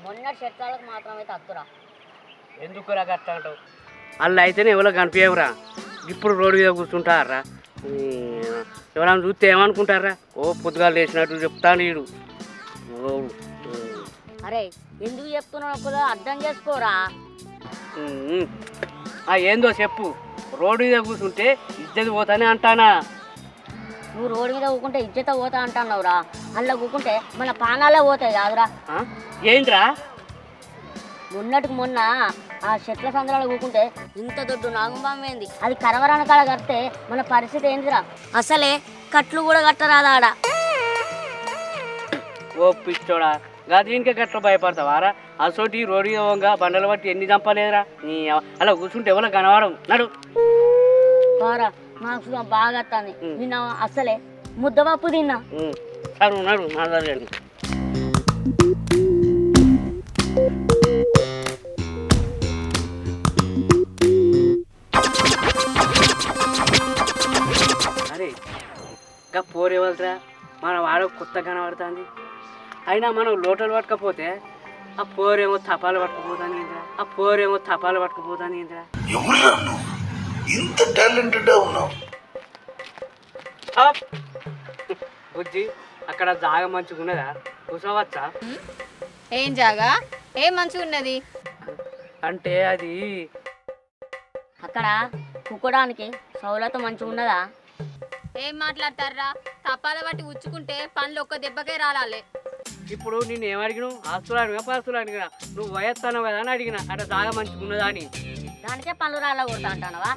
మొన్నటి చెట్లకు మాత్రమే తక్కురా. ఎందుకురా గట్ట అంటావు? వాళ్ళు అయితేనే ఎవరో కనిపించవురా. ఇప్పుడు రోడ్డు మీద కూర్చుంటారా? ఎవరైనా చూస్తే ఏమనుకుంటారా? ఓ పొద్దుగాలు వేసినట్టు చెప్తాను వీడు. అరే ఎందుకు చెప్తున్నావు అర్థం చేసుకోరా. ఏందో చెప్పు. రోడ్డు మీద కూర్చుంటే ఇజ్జత్ పోతానే అంటానా. నువ్వు రోడ్డు మీద కూకుంటే ఇజ్జత పోతా అంటున్నావురా. అందులో కూకుంటే మన పానాలే పోతాయి కాదురా. ఏంద్రా? మొన్నటికి మొన్న ఆ చెట్ల సందరాలు కూకుంటే ఇంత దొడ్డు నాగుంబమ్మేంది, అది కరవరాన కాడ కడితే మన పరిస్థితి ఏందిరా? అసలే కట్లు కూడా కట్టరాదా ఆడ. ఓ పిచ్చోడా, దీనికే గట్ల భయపడతావారా? అసోటి రోడ్డు పోగా బండలు బట్టి ఎన్ని చంపలేదురా. నీ అలా కూర్చుంటే ఎవరో కనవాడం నడు. బారా నాకు బాగా వస్తుంది. నిన్న అసలే ముద్దపప్పు తిన్నా. నడు నడు మాట్లాడండి. అరే ఇంకా పోరేవలరా, మన వాడ కొత్త కనబడుతుంది. అయినా మనం లోటలు పట్టకపోతే ఆ పోరేమో తపాలు పట్టుకుపోతాను ఏంద్రా, ఆ పోరేమో తపాలు పట్టుకుపోతాను ఏంద్రా. ఇంత టాలెంటెడ్ ఉన్నావు బుజ్జి. అక్కడ జాగ మంచిగా ఉన్నదా? కూర్చోవచ్చా? ఏం జాగా? ఏం మంచిగా ఉన్నది అంటే అది అక్కడ కుక్కడానికి సౌలత మంచిగా ఉన్నదా? ఏం మాట్లాడతారా? తపాల బట్టి ఉచ్చుకుంటే పండ్లు ఒక్క దెబ్బకే రాలాలే. ఇప్పుడు నేను ఏమడిగినావు? ఆస్తులు అడిగినా పాస్తులు అడిగినా, నువ్వు వయస్తాను కదా అని అడిగినా. అక్కడ జాగ మంచిగా ఉన్నదా అని. దానికే పనులు రాలా కొడతా అంటానవా?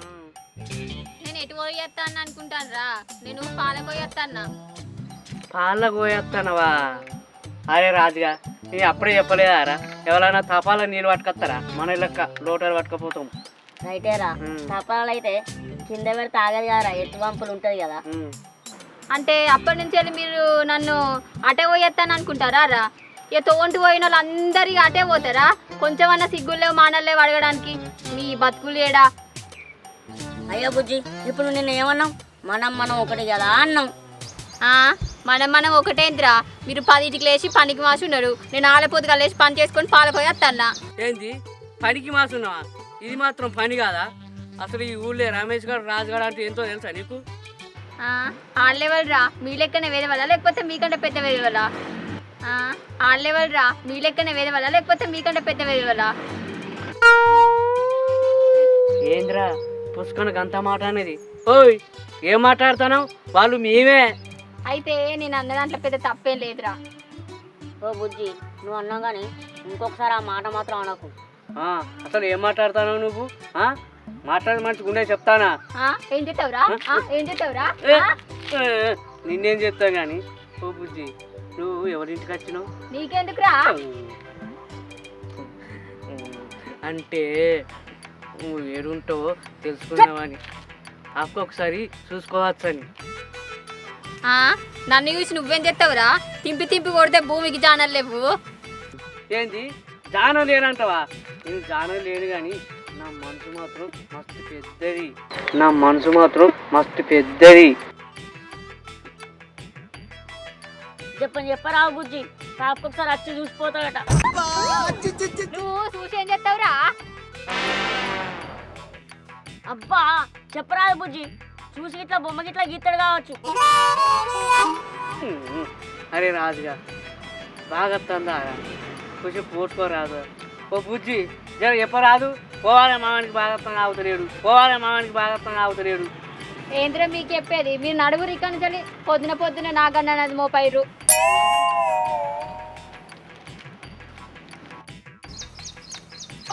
నేను ఎటు పోయేస్తాను అనుకుంటాను రా. నేను పాల పోయేస్తానా. పాల పోయేస్తానవా? అరే రాజుగా, నేను అప్పుడే చెప్పలేదారా? ఎవరైనా తపాల నీళ్ళు పట్టుకొస్తారా? మన లెక్క లోటలు పట్టుకపోతాం. రైటేరా. తపాలు అయితే కింద పెడితే ఆగదు కదరా, ఎత్తు వంపులు ఉంటుంది కదా. అంటే అప్పటి నుంచి వెళ్ళి మీరు నన్ను అటే పోయేస్తాను అనుకుంటారా రా? ఇక తోంటి పోయిన వాళ్ళు అందరికీ అటే పోతారా? కొంచెమన్నా సిగ్గులేవు మానలేవు అడగడానికి. మీ బతుకులు ఏడా? అయ్యో బుజ్జి, ఇప్పుడు నిన్న ఏమన్నాం? మనం ఒకటి కదా అన్నాం. మనం ఒకటేంద్రా. మీరు 10ంటికి లేచి పనికి మాసి ఉన్నారు. నేను ఆలపోతుగా లేచి పని చేసుకొని పాలపోయేస్తానా. ఏంది పనికి మాసున్నావా? ఇది మాత్రం పని కాదా? అసలు ఈ ఊళ్ళో రమేష్ గారు రాజుగారు అంటే ఎంతో తెలుసా నీకు? ఆడలేవాళ్ళు రా. మీ లెక్కనే వేరేవాళ్ళ లేకపోతే మీకంటే పెద్ద వేరేవాళ్ళ? ఆడలేవాళ్ళు రా. మీ లెక్కనే వేరేవాళ్ళ లేకపోతే మీకంటే పెద్ద వేరేవాళ్ళ? ఏంద్రా పుష్కనకు అంత మాట అనేది? ఓయ్ ఏం మాట్లాడుతాను? వాళ్ళు మేమే. అయితే నేను అన్న దాంట్లో పెద్ద తప్పేం లేదురా. ఓ బుజ్జి, నువ్వు అన్నావు కానీ ఇంకొకసారి ఆ మాట మాత్రం అనకు. అసలు ఏం మాట్లాడుతావు నువ్వు? మాట్లాడి మంచిగా ఉండే చెప్తానా? ఏం చెప్తావురా? ఏం చెప్తావురా? నిన్నేం చెప్తావు కానీ. ఓ బుజ్జి, నువ్వు ఎవరింటికి వచ్చినావు? నీకెందుకురా? అంటే నువ్వు ఏడుంటావో తెలుసుకున్నావని, అక్క ఒకసారి చూసుకోవచ్చని. నన్ను చూసి నువ్వేం చెప్తావురా? తింపి తింపి కొడితే భూమికి జానలు లేవు. ఏంది జానం లేనంటావా? నేను జానం లేను కానీ నా మనసు మాత్రం మస్తు పెద్దది. నా మనసు మాత్రం మస్తు పెద్దది. చెప్పరా బుజ్జి, కాపు ఒకసారి వచ్చి చూసిపోతాడట. నువ్వు చూసి ఏం చెప్తావురా? అబ్బా చెప్పరాదు బుజ్జి, చూసి ఇట్లా బొమ్మకి ఇట్లా గీతాడు కావచ్చు. అరే రాజుగా బాగా తందా కొంచెం పోసుకోరాదు. ఓ బుజ్జి జర చెప్పరాదు. పోవాలి మామానికి బాగా ఆగుతలేడు, పోవాలి మామానికి బాగా ఆగుతలేడు. ఏంద్రా మీకు చెప్పేది? మీరు నడుగురు ఇక్కడ నుంచి పొద్దున నాగన్నది మోపైరు.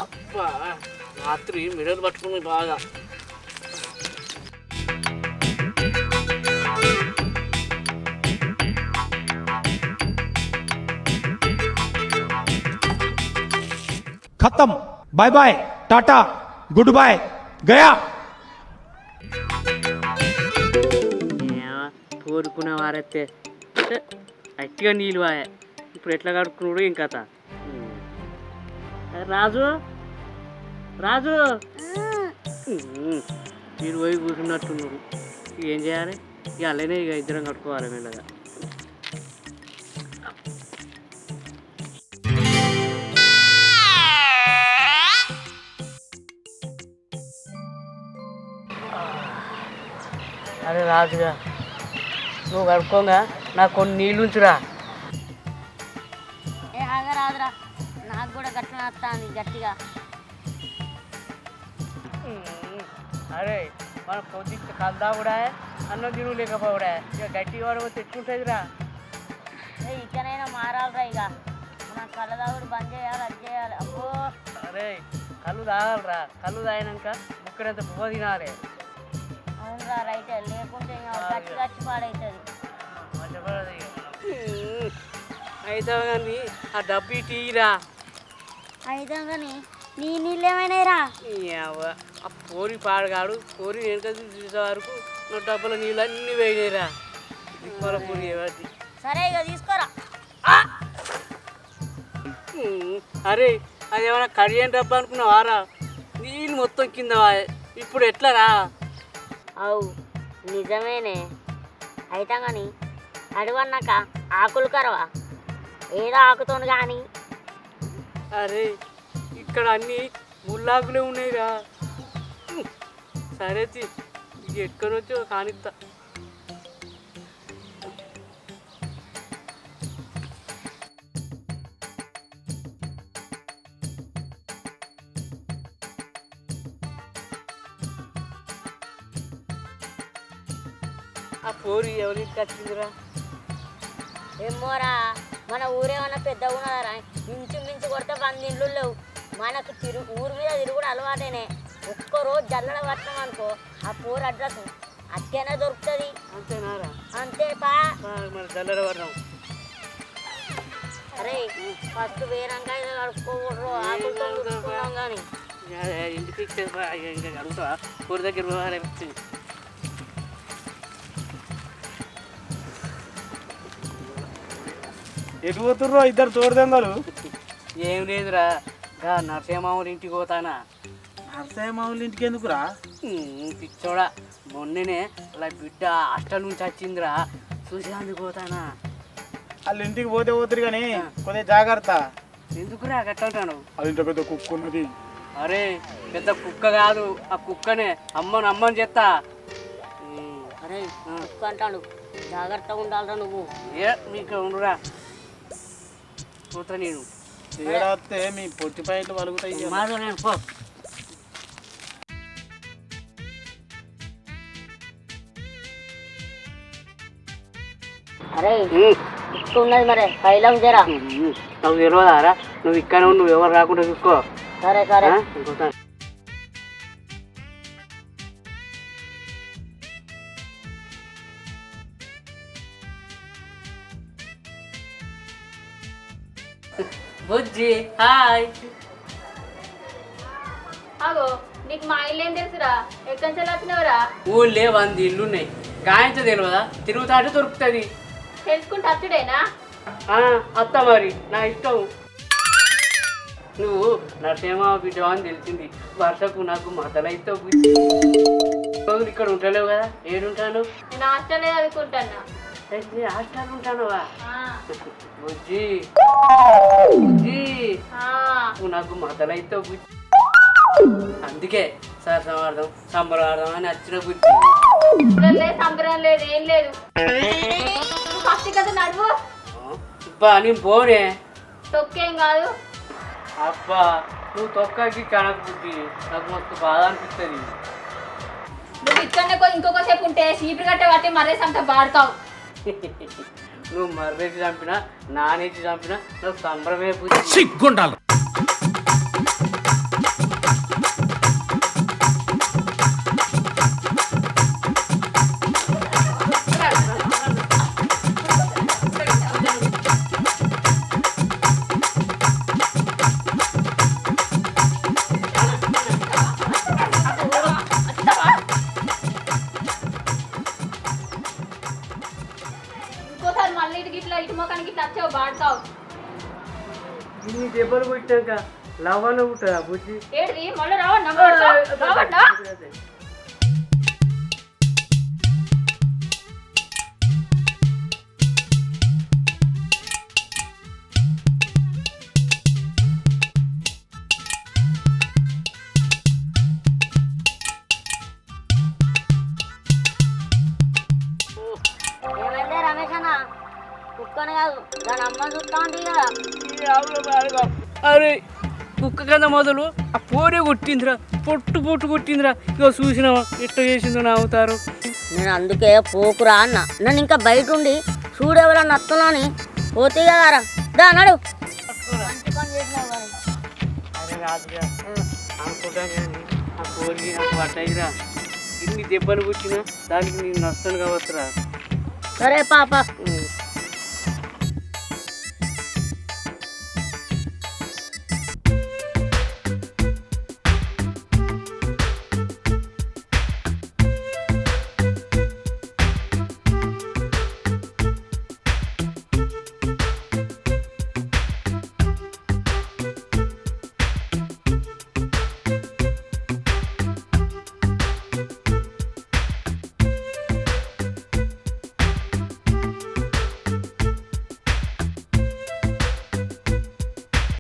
అబ్బా రాత్రి మిడలు పట్టుకుని బాగా. खत्म, bye bye, tata, goodbye, गया. కోరుకున్న వారైతే గట్టిగా నీళ్ళు వాయ. ఇప్పుడు ఎట్లా కడుక్కున్నాడు ఇంకా రాజు. రాజు మీరు పోయి కూర్చున్నట్టున్నారు. ఏం చేయాలి? ఇక అలానే ఇక ఇద్దరం కట్టుకోవాలి మెల్లగా. రాదుగా నువ్వు కడుక్కోగా నాకు కొన్ని నీళ్ళు ఉంచురా. ఏ ఆగరాదురా, నాకు కూడా గట్ల వస్తుంది గట్టిగా. అరే మన పొద్దుకి కలదా కూడా అన్నం తిరుగు లేకపోవడా ఇక గట్టి వాడు తెచ్చుకుంటుందిరా. ఇకనైనా మారాలిరా, ఇక మన కళ్ళదాగుడు బంద్ చేయాలి, అది చేయాలి. అబ్బో అరే కళ్ళు తాగాలరా, కళ్ళు తాగినాక ముక్కడంత పువ్వు తినాలి. అవునరా, రైతే, లేకుంటే ఇంకా గచ్చి గచ్చి పాడవుతుంది. అయితే కానీ ఆ డబ్బు టీరా. అయితే కానీ నీ నీళ్ళు ఏమైనాయిరా? ఆ పోరి పాడగాడు పోరి వెనక చూసే వరకు నా డబ్బుల నీళ్ళు అన్నీ వేయలేరా. పూరి సరే ఇక తీసుకోరా. అరే అదేమన్నా కడియని డబ్బు అనుకున్నావారా? నీళ్ళు మొత్తం కింద ఇప్పుడు ఎట్లరా? అవు నిజమేనే. అయితే కానీ అడుగన్నాక ఆకులు కరవా, ఏదో ఆకుతోను కానీ. అరే ఇక్కడ అన్నీ ముల్లాకులే ఉన్నాయిరా. సరే ఇక ఎట్టుకొని వచ్చి కానిస్తా. ఆ పోరి ఎవరికి వచ్చిందిరా? ఏమోరా, మన ఊరేమన్నా పెద్దగా ఉన్నదారా? ఇంచుమించు కొడితే 100 ఇండ్లు లేవు. మనకు ఊరి మీద తిరుగుడు అలవాటేనే. ఒక్కరోజు జల్లడ పట్టినాం అనుకో, ఆ పోరు అడ్రస్ అట్టేనే దొరుకుతుంది. అంతేనారా? అంతేపా. మరి జల్లడ పడదాం. అరే ఫస్ట్ వేరంకాయ కడుక్కోకూడరు, ఆకులతో చూసుకున్నాం కానీ. ఇంటికి ఇంకా అడుగుతావా? ఊరి దగ్గర వ్యవహారం వచ్చింది. ఎటు పోతుర్రో ఇద్దరు తోడుదొంగలు? ఏం లేదురా, నరసింహమావులు ఇంటికి పోతానా. నరసింహమావుల ఇంటికి ఎందుకురా? పిచ్చోడా, మొన్ననే అలా బిడ్డ హాస్టల్ నుంచి వచ్చిందిరా, చూసి అందుకు పోతానా. వాళ్ళ ఇంటికి పోతే పోతురు కానీ కొద్దిగా జాగ్రత్త. ఎందుకురా గట్టంటాను? అది ఇంత పెద్ద కుక్క ఉన్నది. అరే పెద్ద కుక్క కాదు, ఆ కుక్కనే అమ్మని చెప్తా. అరే కుక్క అంటాడు, జాగ్రత్తగా ఉండాలరా నువ్వు. ఏ మీకు ఉండురా, పోతా నేను. ఏడాస్తే మీ పొట్టి పాయింట్లు వలుగుతాయి. మాతో నేను పో. అరే కుక్క ఉన్నది మరి, పైలం జరా. నాకు తెలియదారా? నువ్వు ఇక్కడ నువ్వు ఎవరు రాకుండా చూసుకో. సరే సరే. ఇంకోసారి బుజ్జి హాయ్. అగో నీకు మా ఇల్లు ఏం తెలుసురా? ఎక్కడి నుంచి వచ్చినవరా? ఊళ్ళే 100 ఇల్లు ఉన్నాయి, గాయంతో తెలియదా? తిరుగుతాంటే దొరుకుతుంది. తెలుసుకుంటే వచ్చుడేనా? అత్త మరి నా ఇష్టం. నువ్వు నరసింహ బిడ్డ అని తెలిసింది, వర్షకు నాకు మతలైతే రోజులు ఇక్కడ ఉంటలేవు కదా. ఏడుంటాను? నేను హాస్టల్లో చదువుకుంటానా. హాస్టల్ ఉంటానువా? బుజ్జి నువ్వు నాకు మతలైతే బుజ్జి, అందుకే సార్ సంబరార్థం అని వచ్చిన బుజ్జి. సంబరం లేదు, ఏం లేదు. ఫస్ట్ కదా నడువు. అబ్బా నేను పోనే. తొక్కేం కాదు. అబ్బా నువ్వు తొక్కకి కనకు బుద్ధి, నాకు మస్తు బాధ అనిపిస్తుంది. నువ్వు ఇక్కడనే ఇంకొక సేపు ఉంటే సీపులు కట్టే పట్టి మరేసి అంత బాడుతావు. నువ్వు మర్రేసి చంపినా నానేసి చంపినా నాకు సంబరమే బుద్ధి. సిగ్గుండాలి. ఇంకోసారి మళ్ళీ ఇటు మొఖానికి ఇట్లా వచ్చావు బాడుతావు. నీ దెబ్బలు కొట్టాక లవ్వలు ఉంటుందా బుజ్జి? ఏడిది మళ్ళీ రావన్నా? దాని అమ్మ చూస్తాంది కదా. అరే కుక్క కన్నా మొదలు ఆ పోరే కొట్టిందిరా, పొట్టు కొట్టిందిరా. ఇక చూసినావా ఎట్లా చేసిందో నవ్వుతారు. నేను అందుకే పోకురా అన్న. నన్ను ఇంకా బయట ఉండి చూడేవాళ్ళని నత్తున్నాని పోతే కదారా. దా నడు. మంచి పని చేసినావు కానీ. అరే రాదురా అనుకుంటా కానీ ఆ పోరికి నాకు పడ్డాయిరా. ఇన్ని దెబ్బలు కొట్టినా దానికి నేను నష్టం కావచ్చురా. సరే పాప